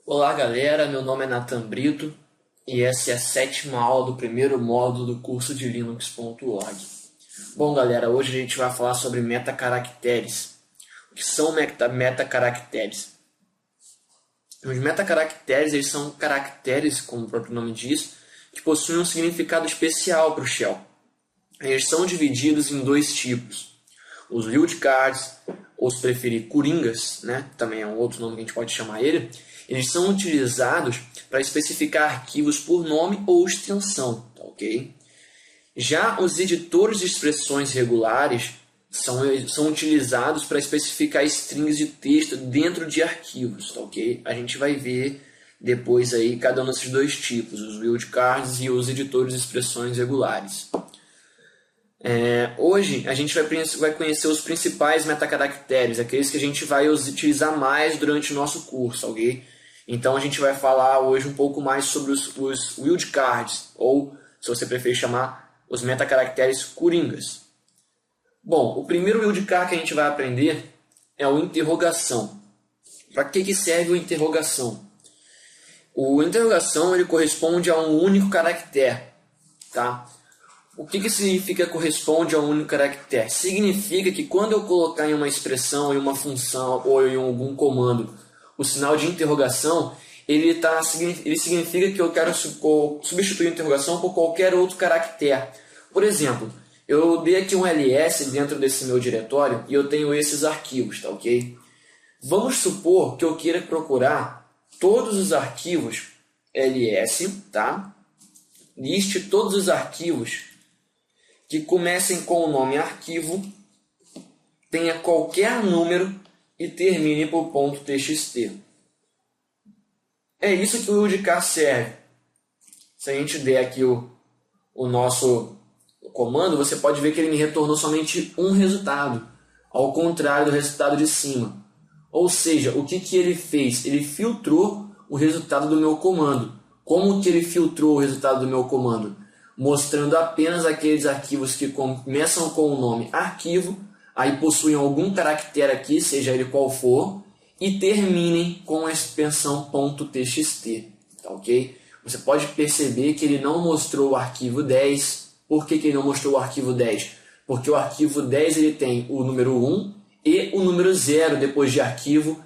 Olá galera, meu nome é Nathan Brito e essa é a sétima aula do primeiro módulo do curso de Linux.org. Bom galera, hoje a gente vai falar sobre metacaracteres. O que são metacaracteres? Os metacaracteres eles são caracteres, como o próprio nome diz, que possuem um significado especial para o shell. Eles são divididos em dois tipos. Os wildcards, ou se preferir coringas, né? Também é um outro nome que a gente pode chamar ele. Eles são utilizados para especificar arquivos por nome ou extensão, tá ok? Já os editores de expressões regulares são utilizados para especificar strings de texto dentro de arquivos, tá ok? A gente vai ver depois aí cada um desses dois tipos, os wildcards e os editores de expressões regulares. Hoje a gente vai conhecer os principais metacaracteres, aqueles que a gente vai utilizar mais durante o nosso curso, ok? Então a gente vai falar hoje um pouco mais sobre os wildcards, ou, se você preferir chamar, os metacaracteres coringas. Bom, o primeiro wildcard que a gente vai aprender é o interrogação. Para que serve o interrogação? O interrogação ele corresponde a um único caractere, tá? O que significa corresponde a um único caractere? Significa que quando eu colocar em uma expressão, em uma função ou em algum comando o sinal de interrogação, ele significa que eu quero substituir a interrogação por qualquer outro caractere. Por exemplo, eu dei aqui um ls dentro desse meu diretório e eu tenho esses arquivos, tá ok? Vamos supor que eu queira procurar todos os arquivos ls, tá? Liste todos os arquivos que comecem com o nome arquivo, tenha qualquer número e termine por .txt. É isso que o wildcard serve. Se a gente der aqui o nosso comando, você pode ver que ele me retornou somente um resultado, ao contrário do resultado de cima. Ou seja, o que ele fez? Ele filtrou o resultado do meu comando. Como que ele filtrou o resultado do meu comando? Mostrando apenas aqueles arquivos que começam com o nome arquivo, aí possuem algum caractere aqui, seja ele qual for, e terminem com a extensão .txt, tá ok? Você pode perceber que ele não mostrou o arquivo 10. Por que ele não mostrou o arquivo 10? Porque o arquivo 10 ele tem o número 1 e o número 0 depois de arquivo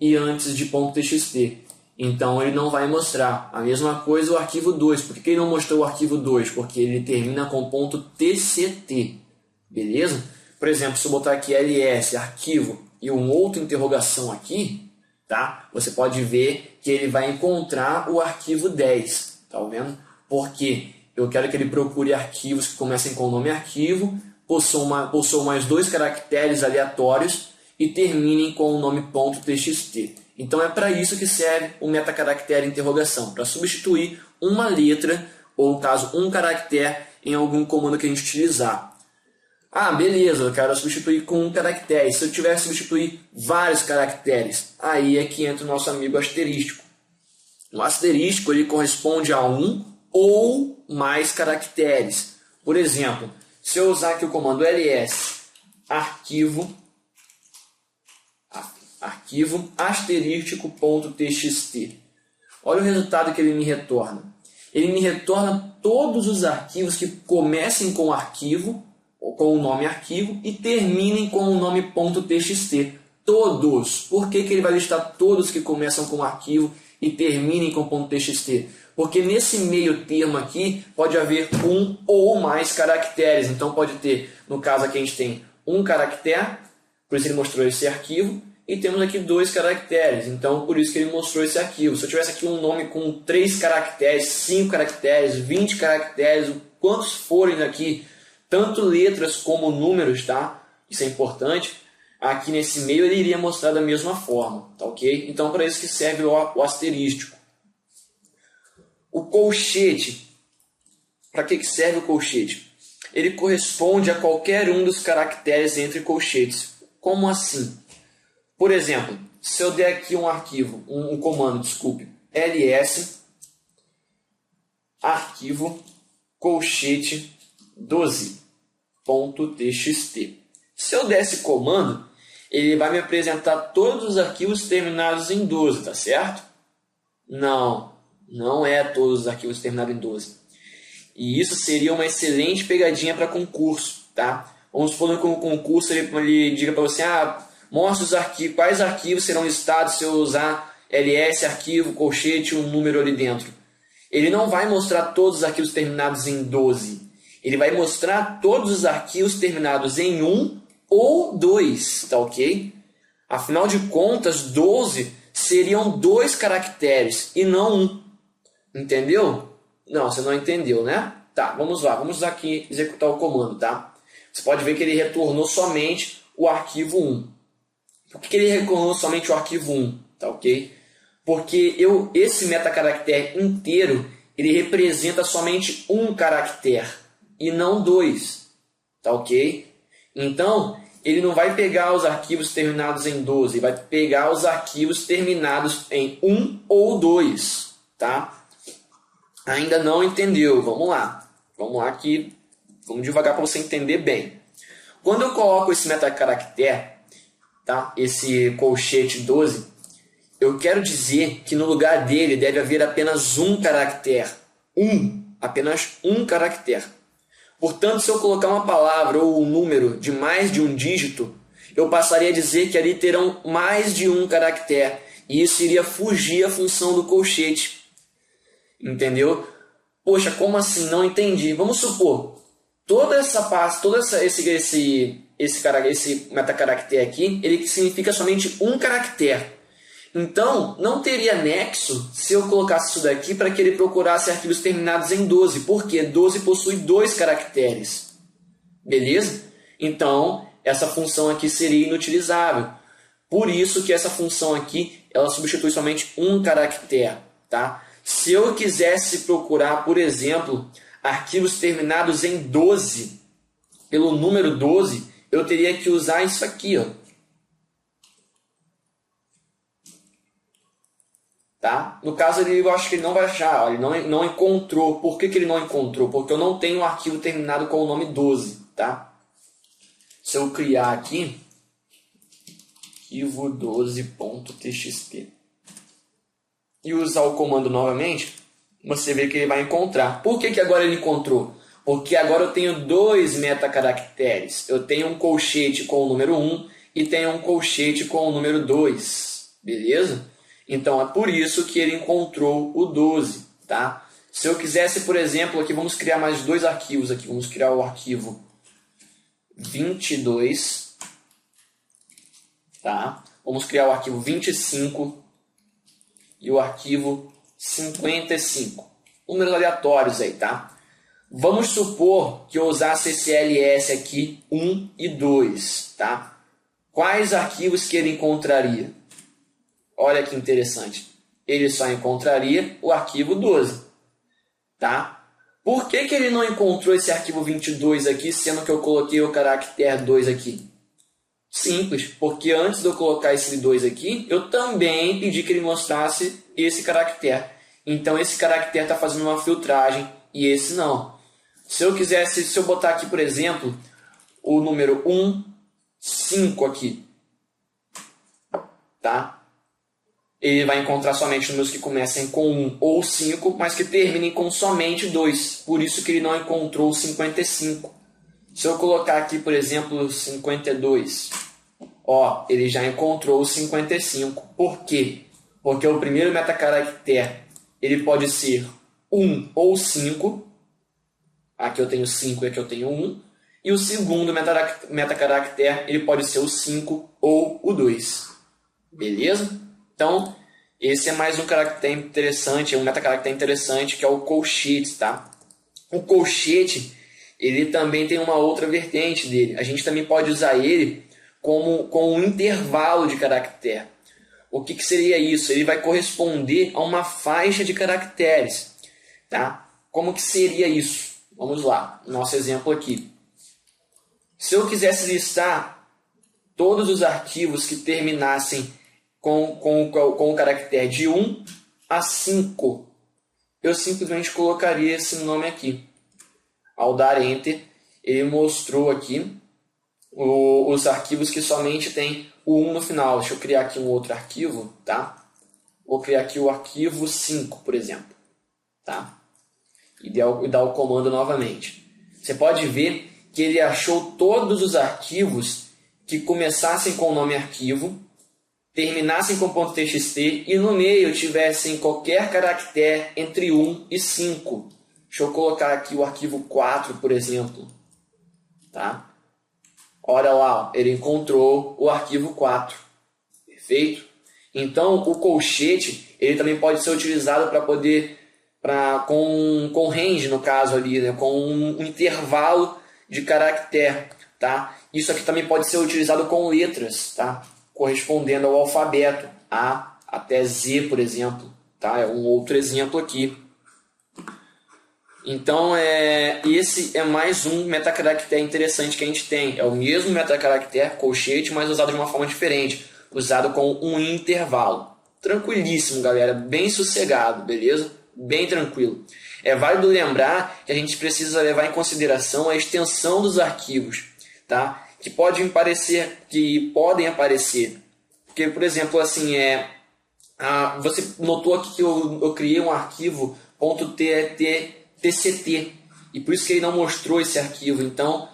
e antes de .txt. Então ele não vai mostrar. A mesma coisa o arquivo 2. Por que ele não mostrou o arquivo 2? Porque ele termina com .tct. Beleza? Por exemplo, se eu botar aqui ls, arquivo, e um outro interrogação aqui, tá? Você pode ver que ele vai encontrar o arquivo 10. Tá vendo? Porque eu quero que ele procure arquivos que comecem com o nome arquivo, possuam mais dois caracteres aleatórios e terminem com o nome .txt. Então é para isso que serve o metacaractere interrogação, para substituir uma letra, ou no caso um caractere, em algum comando que a gente utilizar. Ah, beleza, eu quero substituir com um caractere. Se eu tiver que substituir vários caracteres, aí é que entra o nosso amigo asterístico. O asterístico ele corresponde a um ou mais caracteres. Por exemplo, se eu usar aqui o comando ls arquivo asterístico.txt. Olha o resultado que ele me retorna. Ele me retorna todos os arquivos que comecem com arquivo, ou com o nome arquivo, e terminem com o nome .txt. Todos. Por que ele vai listar todos que começam com arquivo e terminem com .txt? Porque nesse meio termo aqui pode haver um ou mais caracteres. Então pode ter, no caso aqui a gente tem um caractere, por isso ele mostrou esse arquivo, e temos aqui dois caracteres, então por isso que ele mostrou esse arquivo. Se eu tivesse aqui um nome com 3 caracteres, 5 caracteres, 20 caracteres, quantos forem aqui, tanto letras como números, tá? Isso é importante. Aqui nesse meio ele iria mostrar da mesma forma, tá ok? Então para isso que serve o asterístico. O colchete. Para que serve o colchete? Ele corresponde a qualquer um dos caracteres entre colchetes. Como assim? Por exemplo, se eu der aqui um arquivo, um comando, desculpe, ls arquivo colchete 12.txt. Se eu der esse comando, ele vai me apresentar todos os arquivos terminados em 12, tá certo? Não, não é todos os arquivos terminados em 12. E isso seria uma excelente pegadinha para concurso, tá? Vamos supor que o concurso ele diga para você, mostra os arquivos, quais arquivos serão listados se eu usar ls, arquivo, colchete, um número ali dentro. Ele não vai mostrar todos os arquivos terminados em 12. Ele vai mostrar todos os arquivos terminados em 1 ou 2, tá ok? Afinal de contas, 12 seriam 2 caracteres e não 1. Entendeu? Não, você não entendeu, né? Tá, vamos lá. Vamos aqui executar o comando, tá? Você pode ver que ele retornou somente o arquivo 1. Por que ele retornou somente o arquivo 1? Tá ok? Porque esse metacaractere inteiro, ele representa somente um caractere e não 2. Tá ok? Então, ele não vai pegar os arquivos terminados em 12, vai pegar os arquivos terminados em 1 ou 2, tá? Ainda não entendeu? Vamos lá. Vamos lá aqui, vamos devagar para você entender bem. Quando eu coloco esse metacaractere, tá? Esse colchete 12, eu quero dizer que no lugar dele deve haver apenas um caractere. Apenas um caractere. Portanto, se eu colocar uma palavra ou um número de mais de um dígito, eu passaria a dizer que ali terão mais de um caractere. E isso iria fugir a função do colchete. Entendeu? Poxa, como assim? Não entendi. Vamos supor, esse metacaractere aqui, ele significa somente um caractere. Então, não teria nexo se eu colocasse isso daqui para que ele procurasse arquivos terminados em 12, porque 12 possui 2 caracteres. Beleza? Então, essa função aqui seria inutilizável. Por isso que essa função aqui, ela substitui somente um caractere, tá? Se eu quisesse procurar, por exemplo, arquivos terminados em 12, pelo número 12, eu teria que usar isso aqui, ó. Tá? No caso, eu acho que ele não vai achar, ó, ele não encontrou. Por que ele não encontrou? Porque eu não tenho um arquivo terminado com o nome 12. Tá? Se eu criar aqui, arquivo 12.txt, e usar o comando novamente, você vê que ele vai encontrar. Por que agora ele encontrou? Porque agora eu tenho 2 metacaracteres. Eu tenho um colchete com o número 1 e tenho um colchete com o número 2. Beleza? Então, é por isso que ele encontrou o 12, tá? Se eu quisesse, por exemplo, aqui vamos criar mais 2 arquivos aqui. Vamos criar o arquivo 22, tá? Vamos criar o arquivo 25 e o arquivo 55. Números aleatórios aí, tá? Vamos supor que eu usasse esse ls aqui, 1 e 2, tá? Quais arquivos que ele encontraria? Olha que interessante. Ele só encontraria o arquivo 12. Tá? Por que ele não encontrou esse arquivo 22 aqui, sendo que eu coloquei o caractere 2 aqui? Simples, porque antes de eu colocar esse 2 aqui, eu também pedi que ele mostrasse esse caractere. Então esse caractere está fazendo uma filtragem e esse não. Se eu botar aqui, por exemplo, o número 1, 5 aqui, tá? Ele vai encontrar somente números que comecem com 1 ou 5, mas que terminem com somente 2. Por isso que ele não encontrou o 55. Se eu colocar aqui, por exemplo, 52, ó, ele já encontrou o 55. Por quê? Porque o primeiro metacaractere, ele pode ser 1 ou 5. Aqui eu tenho 5 e aqui eu tenho 1. E o segundo metacaractere, ele pode ser o 5 ou o 2. Beleza? Então, esse é mais um caractere interessante, um metacaractere interessante, que é o colchete, tá? O colchete, ele também tem uma outra vertente dele. A gente também pode usar ele com um intervalo de caractere. O que seria isso? Ele vai corresponder a uma faixa de caracteres, tá? Como que seria isso? Vamos lá, nosso exemplo aqui. Se eu quisesse listar todos os arquivos que terminassem com o caractere de 1 a 5, eu simplesmente colocaria esse nome aqui. Ao dar Enter, ele mostrou aqui os arquivos que somente tem o 1 no final. Deixa eu criar aqui um outro arquivo, tá? Vou criar aqui o arquivo 5, por exemplo. Tá? E dar o comando novamente. Você pode ver que ele achou todos os arquivos que começassem com o nome arquivo, terminassem com .txt e no meio tivessem qualquer caractere entre 1 e 5. Deixa eu colocar aqui o arquivo 4, por exemplo. Tá? Olha lá, ele encontrou o arquivo 4. Perfeito? Então, o colchete ele também pode ser utilizado para poder, com range, no caso ali, né? Com um intervalo de caractere. Tá? Isso aqui também pode ser utilizado com letras, tá? Correspondendo ao alfabeto, A até Z, por exemplo. Tá? É um outro exemplo aqui. Então, esse é mais um metacaractere interessante que a gente tem. É o mesmo metacaractere, colchete, mas usado de uma forma diferente. Usado com um intervalo. Tranquilíssimo, galera. Bem sossegado, beleza? Bem tranquilo. É válido lembrar que a gente precisa levar em consideração a extensão dos arquivos, tá? Que podem aparecer. Porque, por exemplo, assim, você notou aqui que eu criei um arquivo .tct e por isso que ele não mostrou esse arquivo. Então,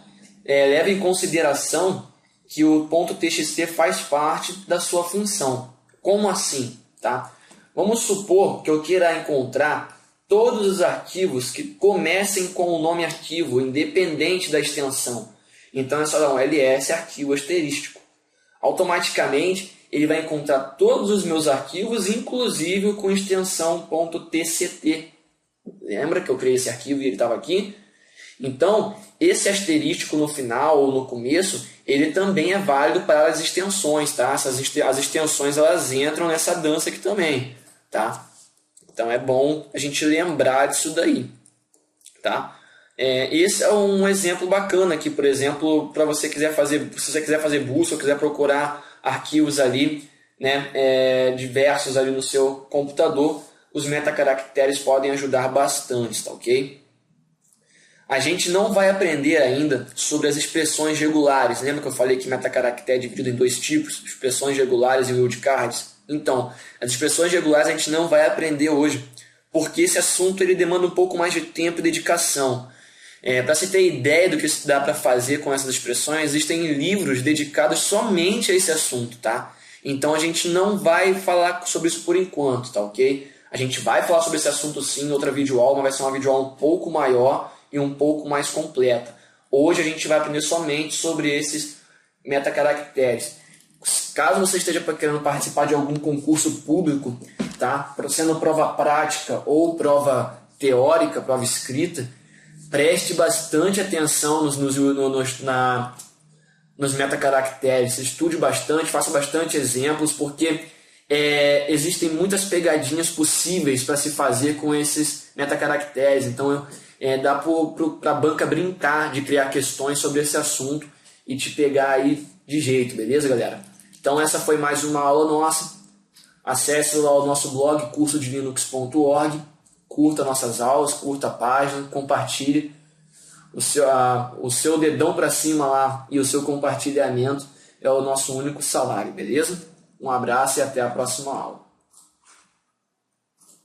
leve em consideração que o .txt faz parte da sua função. Como assim? Tá? Vamos supor que eu queira encontrar todos os arquivos que comecem com o nome arquivo, independente da extensão. Então é só dar um ls arquivo asterístico. Automaticamente ele vai encontrar todos os meus arquivos, inclusive com extensão .tct. Lembra que eu criei esse arquivo e ele estava aqui? Então, esse asterístico no final ou no começo, ele também é válido para as extensões, tá? As extensões elas entram nessa dança aqui também, tá? Então é bom a gente lembrar disso daí, tá? Esse é um exemplo bacana aqui, por exemplo, para você quiser fazer, se você quiser fazer busca, ou quiser procurar arquivos ali, né, diversos ali no seu computador, os metacaracteres podem ajudar bastante, tá ok? A gente não vai aprender ainda sobre as expressões regulares. Lembra que eu falei que metacaractere é dividido em dois tipos? Expressões regulares e wildcards? Então, as expressões regulares a gente não vai aprender hoje, porque esse assunto ele demanda um pouco mais de tempo e dedicação. Para você ter ideia do que dá para fazer com essas expressões, existem livros dedicados somente a esse assunto, tá? Então a gente não vai falar sobre isso por enquanto, tá ok? A gente vai falar sobre esse assunto sim em outra videoaula, mas vai ser uma videoaula um pouco maior e um pouco mais completa. Hoje a gente vai aprender somente sobre esses metacaracteres. Caso você esteja querendo participar de algum concurso público, tá? Sendo prova prática ou prova teórica, prova escrita, preste bastante atenção nos metacaracteres, estude bastante, faça bastante exemplos, porque existem muitas pegadinhas possíveis para se fazer com esses metacaracteres. Então dá para a banca brincar de criar questões sobre esse assunto e te pegar aí de jeito, beleza, galera? Então essa foi mais uma aula nossa. Acesse lá o nosso blog cursodelinux.org, curta nossas aulas, curta a página, compartilhe. O seu dedão para cima lá e o seu compartilhamento é o nosso único salário, beleza? Um abraço e até a próxima aula.